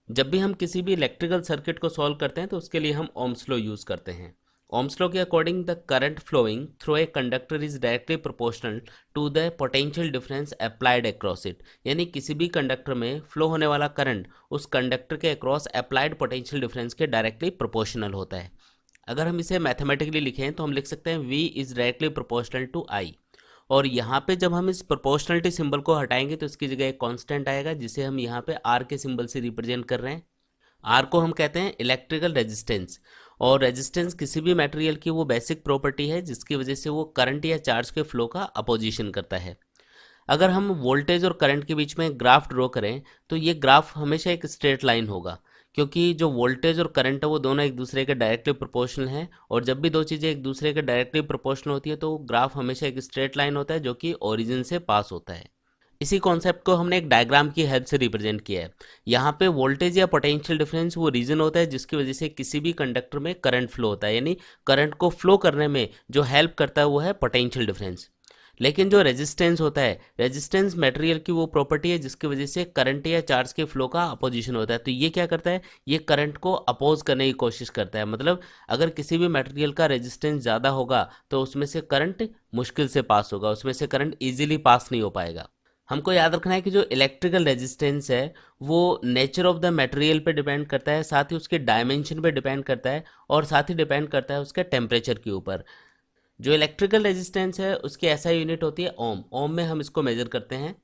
जब भी हम किसी भी इलेक्ट्रिकल सर्किट को सॉल्व करते हैं तो उसके लिए हम ओम्स लॉ यूज़ करते हैं। ओम्स लॉ के according the current flowing through a conductor is directly proportional to the potential difference applied across it. यानी किसी भी कंडक्टर में फ्लो होने वाला करंट उस कंडक्टर के अक्रॉस अप्लाइड पोटेंशियल डिफरेंस के डायरेक्टली प्रोपोर्शनल होता है। अगर हम इसे मैथमेटिकली लिखें तो हम लिख सकते हैं V is directly proportional to I। और यहाँ पे जब हम इस प्रोपोर्शनलिटी सिंबल को हटाएंगे तो इसकी जगह एक कांस्टेंट आएगा जिसे हम यहाँ पे R के सिंबल से रिप्रेजेंट कर रहे हैं। आर को हम कहते हैं इलेक्ट्रिकल रेजिस्टेंस। और रेजिस्टेंस किसी भी मटेरियल की वो बेसिक प्रॉपर्टी है जिसकी वजह से वो करंट या चार्ज के फ्लो का अपोजिशन करता है। अगर हम वोल्टेज और करंट के बीच में ग्राफ ड्रॉ करें तो ये ग्राफ हमेशा एक स्ट्रेट लाइन होगा, क्योंकि जो वोल्टेज और करंट है वो दोनों एक दूसरे के डायरेक्टली प्रोपोर्शनल हैं। और जब भी दो चीज़ें एक दूसरे के डायरेक्टली प्रोपोर्शनल होती है तो ग्राफ हमेशा एक स्ट्रेट लाइन होता है जो कि ओरिजिन से पास होता है। इसी कॉन्सेप्ट को हमने एक डायग्राम की हेल्प से रिप्रेजेंट किया है। यहाँ पे वोल्टेज या पोटेंशियल डिफरेंस वो रीजन होता है जिसकी वजह से किसी भी कंडक्टर में करंट फ्लो होता है, यानी करंट को फ्लो करने में जो हेल्प करता है वो है पोटेंशियल डिफरेंस। लेकिन जो रेजिस्टेंस होता है, रेजिस्टेंस मटेरियल की वो प्रॉपर्टी है जिसकी वजह से करंट या चार्ज के फ्लो का अपोजिशन होता है। तो ये क्या करता है, ये करंट को अपोज करने की कोशिश करता है। मतलब अगर किसी भी मटेरियल का रेजिस्टेंस ज़्यादा होगा तो उसमें से करंट मुश्किल से पास होगा, उसमें से करंट ईजिली पास नहीं हो पाएगा। हमको याद रखना है कि जो इलेक्ट्रिकल रेजिस्टेंस है वो नेचर ऑफ द मटेरियल पे डिपेंड करता है, साथ ही उसके डायमेंशन पे डिपेंड करता है, और साथ ही डिपेंड करता है उसके टेम्परेचर के ऊपर। जो इलेक्ट्रिकल रेजिस्टेंस है उसकी ऐसा यूनिट होती है ओम। ओम में हम इसको मेजर करते हैं।